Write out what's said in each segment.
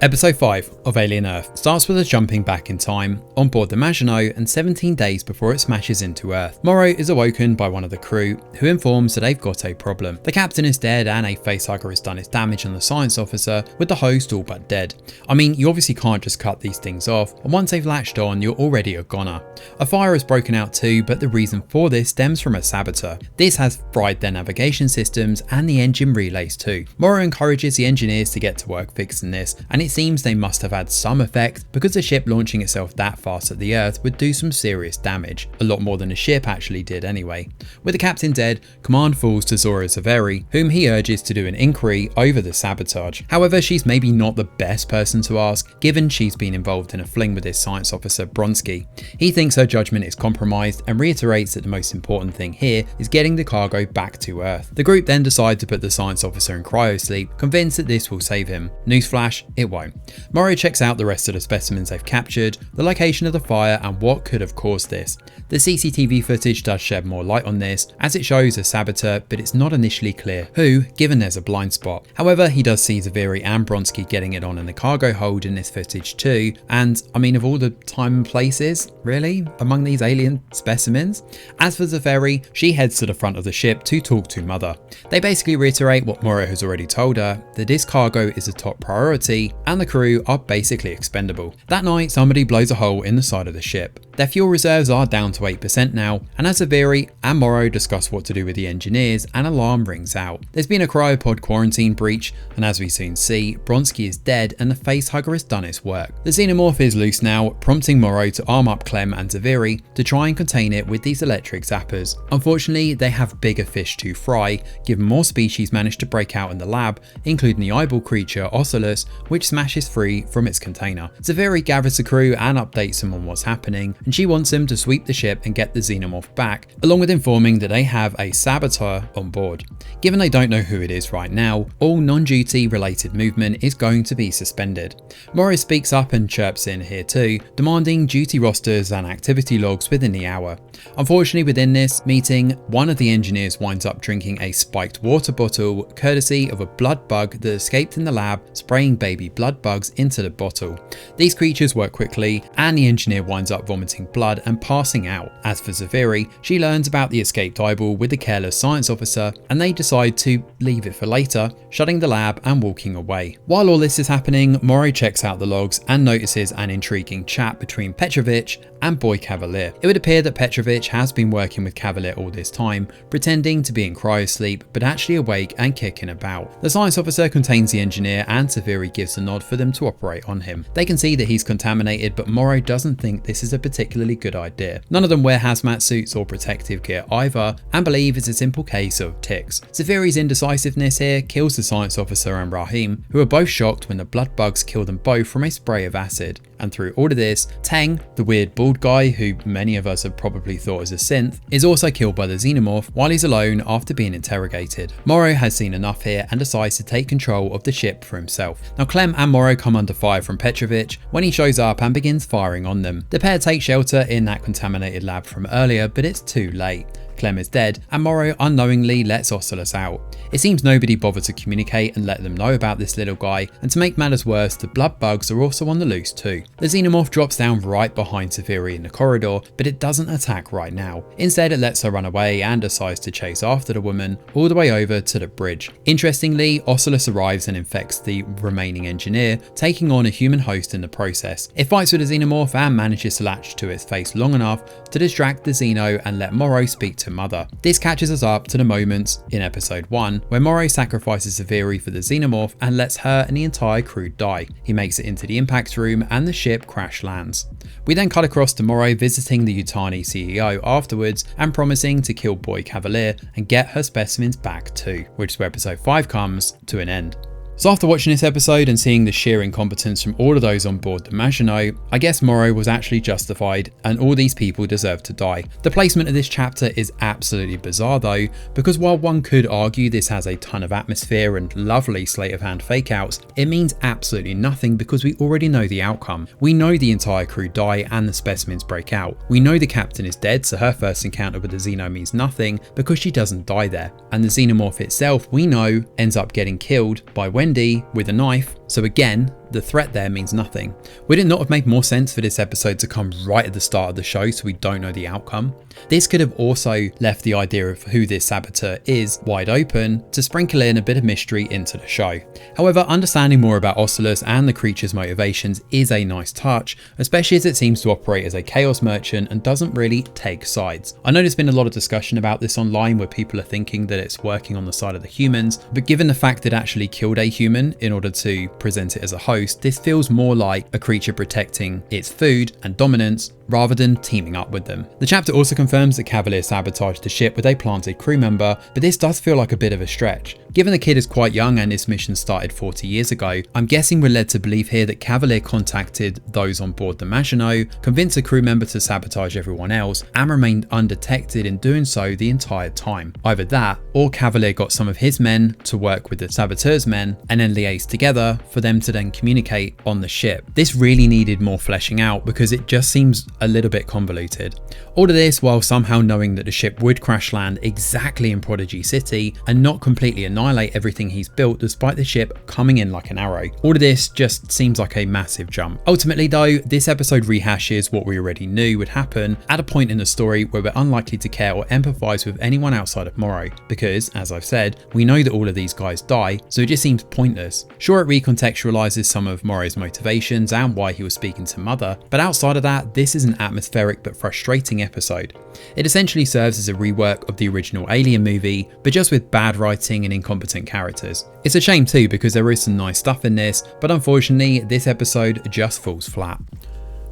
Episode 5 of Alien Earth starts with us jumping back in time on board the Maginot and 17 days before it smashes into Earth. Morrow is awoken by one of the crew who informs that they've got a problem. The captain is dead and a facehugger has done its damage on the science officer, with the host all but dead. I mean, you obviously can't just cut these things off, and once they've latched on, you're already a goner. A fire has broken out too, but the reason for this stems from a saboteur. This has fried their navigation systems and the engine relays too. Morrow encourages the engineers to get to work fixing this, and it seems they must have had some effect because the ship launching itself that fast at the Earth would do some serious damage, a lot more than the ship actually did anyway. With the captain dead, command falls to Zora Zaveri, whom he urges to do an inquiry over the sabotage. However, she's maybe not the best person to ask, given she's been involved in a fling with his science officer Bronsky. He thinks her judgment is compromised and reiterates that the most important thing here is getting the cargo back to Earth. The group then decide to put the science officer in cryosleep, convinced that this will save him. Newsflash, it won't. Morrow checks out the rest of the specimens they've captured, the location of the fire and what could have caused this. The CCTV footage does shed more light on this, as it shows a saboteur, but it's not initially clear who, given there's a blind spot. However, he does see Zaveri and Bronsky getting it on in the cargo hold in this footage too, and I mean, of all the time and places, really, among these alien specimens? As for Zaveri, she heads to the front of the ship to talk to Mother. They basically reiterate what Morrow has already told her, that this cargo is a top priority and the crew are basically expendable. That night, somebody blows a hole in the side of the ship. Their fuel reserves are down to 8% now, and as Zaveri and Morrow discuss what to do with the engineers, an alarm rings out. There's been a cryopod quarantine breach, and as we soon see, Bronsky is dead and the facehugger has done its work. The xenomorph is loose now, prompting Morrow to arm up Clem and Zaveri to try and contain it with these electric zappers. Unfortunately, they have bigger fish to fry, given more species manage to break out in the lab, including the eyeball creature Ocelus, which smashes free from its container. Zaveri gathers the crew and updates them on what's happening, and she wants them to sweep the ship and get the xenomorph back, along with informing that they have a saboteur on board. Given they don't know who it is right now, all non-duty related movement is going to be suspended. Morris speaks up and chirps in here too, demanding duty rosters and activity logs within the hour. Unfortunately, within this meeting, one of the engineers winds up drinking a spiked water bottle, courtesy of a blood bug that escaped in the lab, spraying baby blood bugs into the bottle. These creatures work quickly, and the engineer winds up vomiting blood and passing out. As for Zaveri, she learns about the escaped eyeball with the careless science officer, and they decide to leave it for later, shutting the lab and walking away. While all this is happening, Morrow checks out the logs and notices an intriguing chat between Petrovich and Boy Cavalier. It would appear that Petrovich has been working with Cavalier all this time, pretending to be in cryosleep, but actually awake and kicking about. The science officer contains the engineer, and Zaveri gives a nod for them to operate on him. They can see that he's contaminated, but Morrow doesn't think this is a particularly good idea. None of them wear hazmat suits or protective gear either, and believe it's a simple case of ticks. Zaveri's indecisiveness here kills the science officer and Rahim, who are both shocked when the blood bugs kill them both from a spray of acid. And through all of this, Teng, the weird bald guy who many of us have probably thought is a synth, is also killed by the xenomorph while he's alone after being interrogated. Morrow has seen enough here and decides to take control of the ship for himself. Now Clem and Morrow come under fire from Petrovich when he shows up and begins firing on them. The pair take shelter in that contaminated lab from earlier, but it's too late. Clem is dead, and Morrow unknowingly lets Ocelus out. It seems nobody bothered to communicate and let them know about this little guy, and to make matters worse, the blood bugs are also on the loose too. The xenomorph drops down right behind Zaveri in the corridor, but it doesn't attack right now. Instead, it lets her run away and decides to chase after the woman all the way over to the bridge. Interestingly, Ocelus arrives and infects the remaining engineer, taking on a human host in the process. It fights with the xenomorph and manages to latch to its face long enough to distract the xeno and let Morrow speak to Mother. This catches us up to the moment in episode 1 where Morrow sacrifices Zaveri for the xenomorph and lets her and the entire crew die. He makes it into the impact room and the ship crash lands. We then cut across to Morrow visiting the Yutani CEO afterwards and promising to kill Boy Cavalier and get her specimens back too, which is where episode 5 comes to an end. So after watching this episode and seeing the sheer incompetence from all of those on board the Maginot, I guess Morrow was actually justified and all these people deserve to die. The placement of this chapter is absolutely bizarre though, because while one could argue this has a ton of atmosphere and lovely sleight of hand fake outs, it means absolutely nothing because we already know the outcome. We know the entire crew die and the specimens break out. We know the captain is dead, so her first encounter with the Xeno means nothing because she doesn't die there. And the xenomorph itself, we know, ends up getting killed by Wendy with a knife, so again, the threat there means nothing. Would it not have made more sense for this episode to come right at the start of the show so we don't know the outcome? This could have also left the idea of who this saboteur is wide open to sprinkle in a bit of mystery into the show. However, understanding more about Oculus and the creature's motivations is a nice touch, especially as it seems to operate as a chaos merchant and doesn't really take sides. I know there's been a lot of discussion about this online where people are thinking that it's working on the side of the humans, but given the fact it actually killed a human in order to present it as a host, this feels more like a creature protecting its food and dominance rather than teaming up with them. The chapter also confirms that Cavalier sabotaged the ship with a planted crew member, but this does feel like a bit of a stretch. Given the kid is quite young and this mission started 40 years ago, I'm guessing we're led to believe here that Cavalier contacted those on board the Maginot, convinced a crew member to sabotage everyone else, and remained undetected in doing so the entire time. Either that, or Cavalier got some of his men to work with the saboteur's men and then liaise together for them to then communicate on the ship. This really needed more fleshing out because it just seems a little bit convoluted. All of this while somehow knowing that the ship would crash land exactly in Prodigy City and not completely annihilate everything he's built despite the ship coming in like an arrow. All of this just seems like a massive jump. Ultimately though, this episode rehashes what we already knew would happen at a point in the story where we're unlikely to care or empathise with anyone outside of Morrow, because as I've said, we know that all of these guys die, so it just seems pointless. Sure, it recontextualises some of Morrow's motivations and why he was speaking to Mother, but outside of that, this is an atmospheric but frustrating episode. It essentially serves as a rework of the original Alien movie, but just with bad writing and incompetent characters. It's a shame too because there is some nice stuff in this, but unfortunately this episode just falls flat.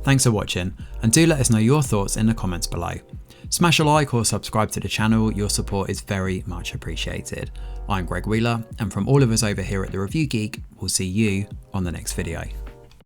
Thanks for watching, and do let us know your thoughts in the comments below. Smash a like or subscribe to the channel, your support is very much appreciated. I'm Greg Wheeler, and from all of us over here at The Review Geek, we'll see you on the next video.